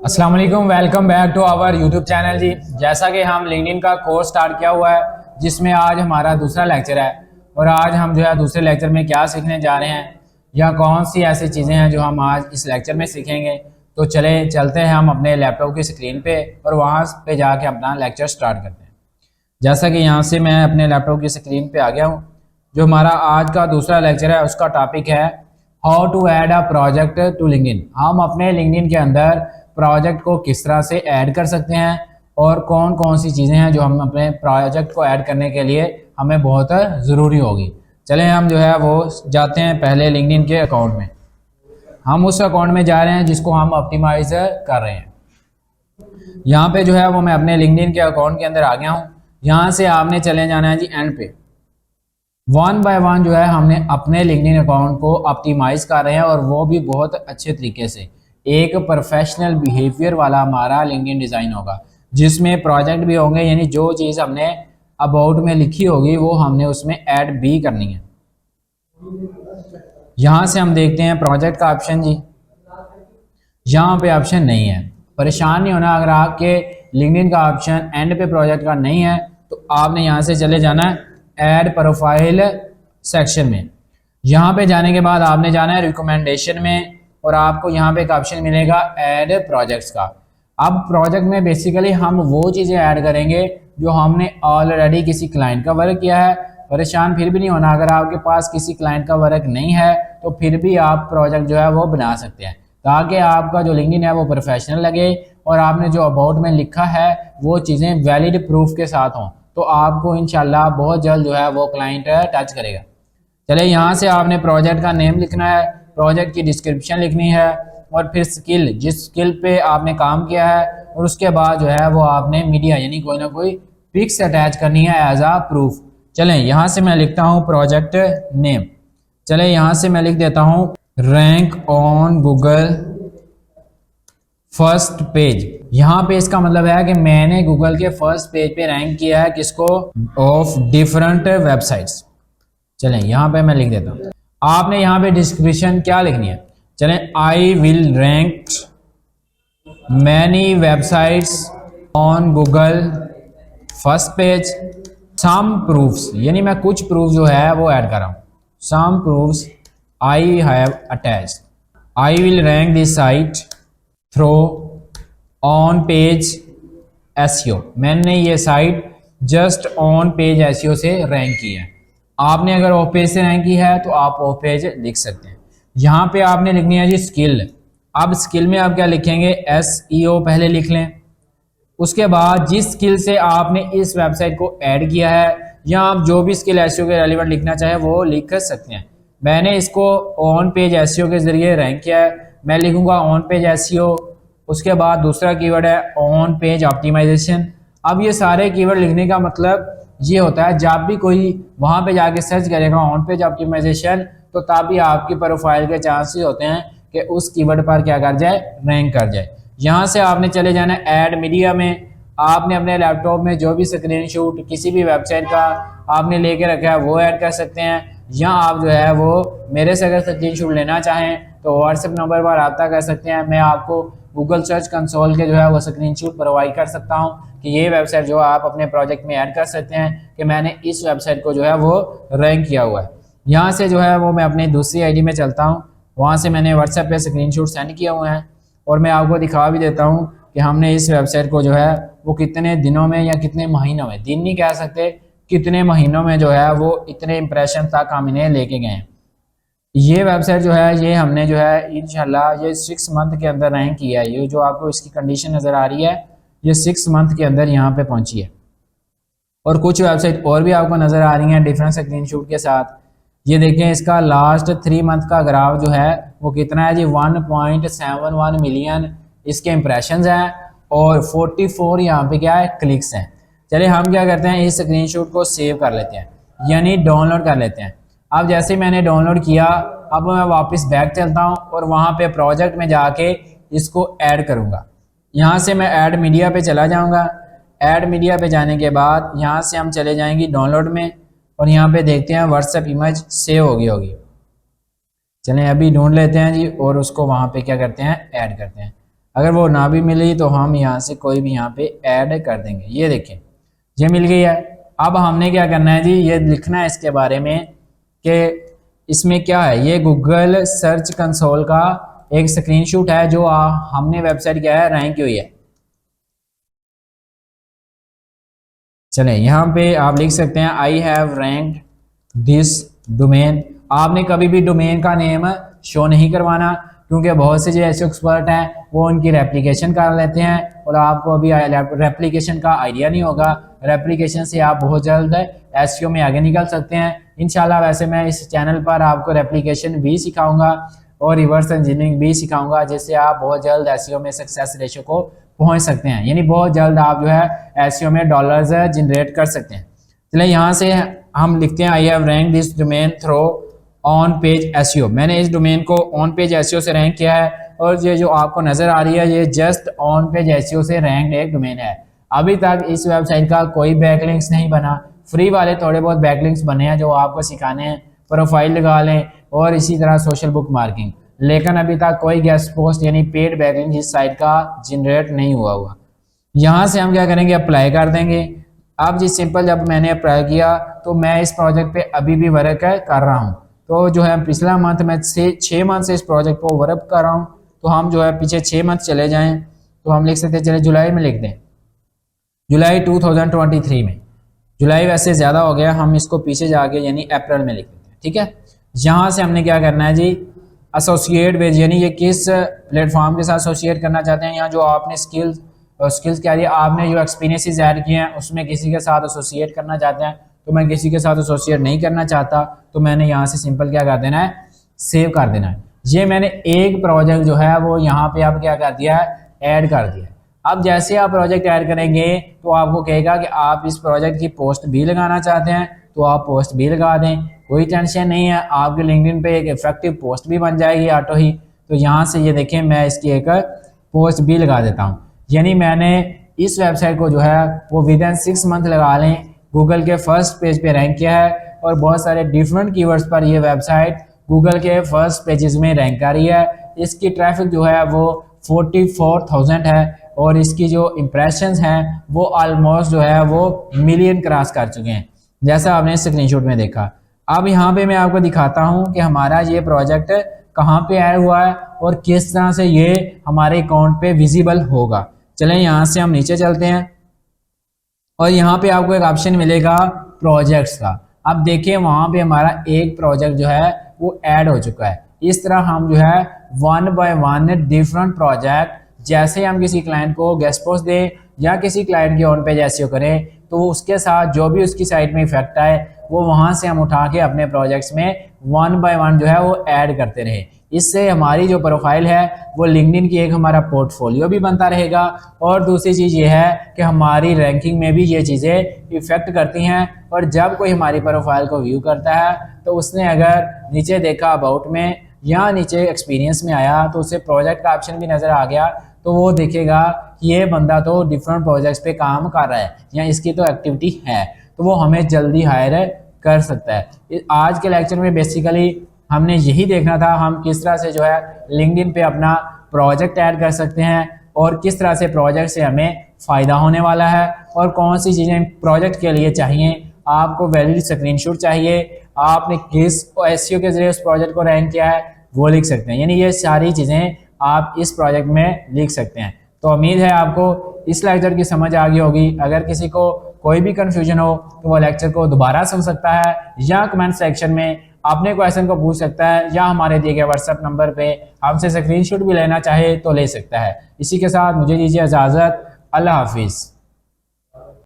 अस्सलाम वालेकुम, welcome back to our YouTube channel जी। जैसा कि हम लिंक्डइन का कोर्स स्टार्ट किया हुआ है जिसमें आज हमारा दूसरा लेक्चर है और आज हम जो है दूसरे लेक्चर में क्या सीखने जा रहे हैं या कौन सी ऐसी चीज़ें हैं जो हम आज इस लेक्चर में सीखेंगे। तो चलते हैं हम अपने लैपटॉप की स्क्रीन पे और वहाँ पे जाके अपना लेक्चर स्टार्ट करते हैं। जैसा कि यहाँ से मैं अपने लैपटॉप की स्क्रीन पे आ गया हूँ। जो हमारा आज का दूसरा लेक्चर है उसका टॉपिक है how to add a project to LinkedIn. हम अपने लिंक्डइन के अंदर प्रोजेक्ट को किस तरह से ऐड कर सकते हैं और कौन कौन सी चीज़ें हैं जो हम अपने प्रोजेक्ट को ऐड करने के लिए हमें बहुत ज़रूरी होगी। चलें हम जो है वो जाते हैं पहले लिंक्डइन के अकाउंट में। हम उस अकाउंट में जा रहे हैं जिसको हम ऑप्टिमाइज कर रहे हैं। यहाँ पे जो है वो मैं अपने लिंक्डइन के अकाउंट के अंदर आ गया हूँ। यहाँ से आपने चले जाना है जी एंड पे। वन बाय वन जो है हमने अपने लिंक्डइन अकाउंट को ऑप्टिमाइज कर रहे हैं और वो भी बहुत अच्छे तरीके से। एक प्रोफेशनल बिहेवियर वाला हमारा लिंक्डइन डिज़ाइन होगा जिसमें प्रोजेक्ट भी होंगे, यानी जो चीज़ हमने अबाउट में लिखी होगी वो हमने उसमें ऐड भी करनी है। यहाँ से हम देखते हैं प्रोजेक्ट का ऑप्शन जी। यहाँ पे ऑप्शन नहीं है, परेशान नहीं होना। अगर आपके लिंक्डइन का ऑप्शन एंड पे प्रोजेक्ट का नहीं है तो आपने यहाँ से चले जाना है ऐड प्रोफाइल सेक्शन में। यहाँ पे जाने के बाद आपने जाना है रिकमेंडेशन में और आपको यहाँ पे एक ऑप्शन मिलेगा ऐड प्रोजेक्ट्स का। अब प्रोजेक्ट में बेसिकली हम वो चीज़ें ऐड करेंगे जो हमने ऑलरेडी किसी क्लाइंट का वर्क किया है। परेशान फिर भी नहीं होना, अगर आपके पास किसी क्लाइंट का वर्क नहीं है तो फिर भी आप प्रोजेक्ट जो है वो बना सकते हैं ताकि आपका जो लिंक्डइन है वो प्रोफेशनल लगे और आपने जो अबाउट में लिखा है वो चीज़ें वैलिड प्रूफ के साथ हों तो आपको इंशाल्लाह बहुत जल्द जो है वो क्लाइंट टच करेगा। चले यहाँ से आपने प्रोजेक्ट का नेम लिखना है, प्रोजेक्ट की डिस्क्रिप्शन लिखनी है और फिर स्किल, जिस स्किल पे आपने काम किया है, और उसके बाद जो है वो आपने मीडिया यानी कोई ना कोई पिक्स अटैच करनी है एज आ प्रूफ। चलें यहाँ से मैं लिखता हूँ प्रोजेक्ट नेम। चलें यहाँ से मैं लिख देता हूँ rank on Google first page. यहाँ पे इसका मतलब है कि मैंने गूगल के फर्स्ट पेज पे रैंक किया है किसको, ऑफ डिफरेंट वेबसाइट्स। चलें यहाँ पे मैं लिख देता हूँ। आपने यहाँ पे डिस्क्रिप्शन क्या लिखनी है, चलें आई will rank many websites on Google first page some proofs, यानी मैं कुछ प्रूफ जो है वो ऐड कर रहा हूँ। Some proofs I have attached. I will rank this site through on page SEO. मैंने ये site just on page SEO से रैंक की है। आपने अगर ऑफ पेज से रैंक की है तो आप ऑफ पेज लिख सकते हैं। यहाँ पे आपने लिखनी है जी स्किल। अब स्किल में आप क्या लिखेंगे, एसईओ पहले लिख लें। उसके बाद जिस स्किल से आपने इस वेबसाइट को ऐड किया है या आप जो भी स्किल एसईओ के रेलिवेंट लिखना चाहे वो लिख सकते हैं। मैंने इसको ऑन पेज एसईओ के जरिए रैंक किया है, मैं लिखूंगा ऑन पेज एसईओ। उसके बाद दूसरा कीवर्ड है ऑन पेज ऑप्टिमाइजेशन। अब ये सारे कीवर्ड लिखने का मतलब ये होता है जब भी कोई वहां पे जाके सर्च करेगा ऑन पेज ऑप्टिमाइजेशन तो तभी आपकी प्रोफाइल के चांसेस होते हैं कि उस कीवर्ड पर क्या कर जाए, रैंक कर जाए। यहाँ से आपने चले जाना ऐड मीडिया में। आपने अपने लैपटॉप में जो भी स्क्रीनशॉट किसी भी वेबसाइट का आपने लेके रखा है वो ऐड कर सकते हैं, या आप जो है वो मेरे से अगर स्क्रीनशॉट लेना चाहें तो व्हाट्सएप नंबर पर रब्ता कर सकते हैं। मैं आपको गूगल सर्च कंसोल के जो है वो स्क्रीनशॉट प्रोवाइड कर सकता हूँ कि ये वेबसाइट जो आप अपने प्रोजेक्ट में ऐड कर सकते हैं कि मैंने इस वेबसाइट को जो है वो रैंक किया हुआ है। यहाँ से जो है वो मैं अपनी दूसरी आईडी में चलता हूँ। वहाँ से मैंने व्हाट्सएप पे स्क्रीनशॉट सेंड किया हुए हैं और मैं आपको दिखा भी देता हूँ कि हमने इस वेबसाइट को जो है वो कितने दिनों में या कितने महीनों में, दिन नहीं कह सकते, कितने महीनों में जो है वो इतने इंप्रेशन तक हम इन्हें लेके गए हैं। ये वेबसाइट जो है ये हमने जो है इंशाल्लाह ये 6 मंथ के अंदर रैंक किया है। ये जो आपको इसकी कंडीशन नज़र आ रही है ये 6 मंथ के अंदर यहाँ पे पहुंची है। और कुछ वेबसाइट और भी आपको नज़र आ रही हैं डिफरेंट स्क्रीनशॉट के साथ। ये देखें इसका लास्ट 3 मंथ का ग्राफ जो है वो कितना है जी, 1.71 मिलियन इसके इम्प्रेशंस हैं और 44 यहाँ पे क्या है, क्लिक्स हैं। चलिए हम क्या करते हैं, इस स्क्रीनशॉट को सेव कर लेते हैं यानी डाउनलोड कर लेते हैं। अब जैसे मैंने डाउनलोड किया, अब मैं वापस बैक चलता हूँ और वहाँ पे प्रोजेक्ट में जाके इसको ऐड करूँगा। यहाँ से मैं ऐड मीडिया पे चला जाऊँगा। ऐड मीडिया पे जाने के बाद यहाँ से हम चले जाएंगे डाउनलोड में और यहाँ पे देखते हैं व्हाट्सएप इमेज सेव होगी। चलें अभी ढूंढ लेते हैं जी और उसको वहाँ पे क्या करते हैं, ऐड करते हैं। अगर वो ना भी मिली तो हम यहाँ से कोई भी यहाँ पे ऐड कर देंगे। ये देखें ये मिल गई है। अब हमने क्या करना है जी, ये लिखना है इसके बारे में कि इसमें क्या है। ये गूगल सर्च कंसोल का एक स्क्रीनशॉट है जो हमने वेबसाइट क्या है रैंक हुई है। चलें यहाँ पे आप लिख सकते हैं I have ranked this domain. आपने कभी भी डोमेन का नेम शो नहीं करवाना, क्योंकि बहुत से जो ऐसे एक्सपर्ट हैं वो उनकी रेप्लिकेशन कर लेते हैं और आपको अभी रेप्लिकेशन का आइडिया नहीं होगा। रेप्लिकेशन से आप बहुत जल्द एसईओ में आगे निकल सकते हैं इंशाल्लाह। वैसे मैं इस चैनल पर आपको रेप्लिकेशन भी सिखाऊंगा और रिवर्स इंजीनियरिंग भी सिखाऊंगा, जिससे आप बहुत जल्द एसईओ में सक्सेस रेशो को पहुंच सकते हैं। यानी बहुत जल्द आप जो है एसईओ में डॉलर्स जनरेट कर सकते हैं। चलिए यहाँ से हम लिखते हैं I have rank this domain through on page SEO. मैंने इस डोमेन को ऑन पेज एसईओ से रैंक किया है और ये जो आपको नजर आ रही है ये जस्ट ऑन पेज एसईओ से रैंक एक डोमेन है। अभी तक इस वेबसाइट का कोई बैकलिंक्स नहीं बना। फ्री वाले थोड़े बहुत बैकलिंक्स बने हैं जो आपको सिखाने हैं, प्रोफाइल लगा लें और इसी तरह सोशल बुक मार्किंग, लेकिन अभी तक कोई गेस्ट पोस्ट यानी पेड बैकलिंक इस साइट का जनरेट नहीं हुआ। यहाँ से हम क्या करेंगे, अप्लाई कर देंगे। अब जी सिंपल, जब मैंने अप्लाई किया तो मैं इस प्रोजेक्ट पे अभी भी वर्क कर रहा हूँ। तो जो है पिछला मंथ मैं 6 मंथ से इस प्रोजेक्ट पर वर्क कर रहा हूँ। तो हम जो है पीछे 6 मंथ चले जाएं तो हम लिख सकते हैं, चले जुलाई में लिख दें, जुलाई 2023 में। जुलाई वैसे ज़्यादा हो गया, हम इसको पीछे जाके यानी अप्रैल में लिख देते हैं। ठीक है, यहाँ से हमने क्या करना है जी, एसोसिएट विद, यानी ये किस प्लेटफॉर्म के साथ एसोसिएट करना चाहते हैं, या जो आपने स्किल्स क्या है आपने जो एक्सपीरियंसेस ऐड किए हैं उसमें किसी के साथ एसोसिएट करना चाहते हैं। तो मैं किसी के साथ एसोसिएट नहीं करना चाहता, तो मैंने यहाँ से सिंपल क्या कर देना है, सेव कर देना है। ये मैंने एक प्रोजेक्ट जो है वो यहाँ पे अब क्या कर दिया है, ऐड कर दिया है। अब जैसे आप प्रोजेक्ट ऐड करेंगे तो आपको कहेगा कि आप इस प्रोजेक्ट की पोस्ट भी लगाना चाहते हैं तो आप पोस्ट भी लगा दें, कोई टेंशन नहीं है। आपके लिंक्डइन पे एक इफेक्टिव पोस्ट भी बन जाएगी ऑटो ही। तो यहाँ से ये देखें, मैं इसकी एक पोस्ट भी लगा देता हूँ। यानी मैंने इस वेबसाइट को जो है वो विद इन 6 मंथ लगा लें गूगल के फर्स्ट पेज पे रैंक किया है और बहुत सारे डिफरेंट कीवर्ड्स पर ये वेबसाइट गूगल के फर्स्ट पेजेस में रैंक कर रही है। इसकी ट्रैफिक जो है वो 44,000 है और इसकी जो इम्प्रेशंस हैं वो ऑलमोस्ट जो है वो मिलियन क्रॉस कर चुके हैं, जैसा आपने स्क्रीनशॉट में देखा। अब यहाँ पे मैं आपको दिखाता हूँ कि हमारा ये प्रोजेक्ट कहाँ पे ऐड हुआ है और किस तरह से ये हमारे अकाउंट पे विजिबल होगा। चलें यहाँ से हम नीचे चलते हैं और यहाँ पे आपको एक ऑप्शन मिलेगा प्रोजेक्ट्स का। अब देखिए वहाँ पे हमारा एक प्रोजेक्ट जो है वो ऐड हो चुका है। इस तरह हम जो है 1 बाय 1 डिफरेंट प्रोजेक्ट, जैसे हम किसी क्लाइंट को गेस्ट पोस्ट दें या किसी क्लाइंट की ऑन पेज एसईओ करें तो उसके साथ जो भी उसकी साइट में इफेक्ट आए वो वहाँ से हम उठा के अपने प्रोजेक्ट्स में 1 बाय 1 जो है वो ऐड करते रहे। इससे हमारी जो प्रोफाइल है वो लिंक्डइन की एक हमारा पोर्टफोलियो भी बनता रहेगा और दूसरी चीज़ ये है कि हमारी रैंकिंग में भी ये चीज़ें इफेक्ट करती हैं। और जब कोई हमारी प्रोफाइल को व्यू करता है तो उसने अगर नीचे देखा अबाउट में या नीचे एक्सपीरियंस में आया तो उसे प्रोजेक्ट का ऑप्शन भी नज़र आ गया तो वो देखेगा कि ये बंदा तो डिफरेंट प्रोजेक्ट्स पे काम कर रहा है या इसकी तो एक्टिविटी है, तो वो हमें जल्दी हायर कर सकता है। आज के लेक्चर में बेसिकली हमने यही देखना था, हम किस तरह से जो है लिंक्डइन पे अपना प्रोजेक्ट ऐड कर सकते हैं और किस तरह से प्रोजेक्ट से हमें फ़ायदा होने वाला है और कौन सी चीज़ें प्रोजेक्ट के लिए चाहिए। आपको वैलिड स्क्रीनशॉट चाहिए, आपने किस एसईओ के जरिए उस प्रोजेक्ट को रैंक किया है वो लिख सकते हैं। यानी ये सारी चीज़ें आप इस प्रोजेक्ट में लिख सकते हैं। तो उम्मीद है आपको इस लेक्चर की समझ आ गई होगी। अगर किसी को कोई भी कन्फ्यूजन हो तो वो लेक्चर को दोबारा सुन सकता है या कमेंट सेक्शन में अपने क्वेश्चन को पूछ सकता है या हमारे दिए गए व्हाट्सएप नंबर पे हमसे स्क्रीनशॉट भी लेना चाहे तो ले सकता है। इसी के साथ मुझे दीजिए इजाज़त। अल्लाह हाफिज़।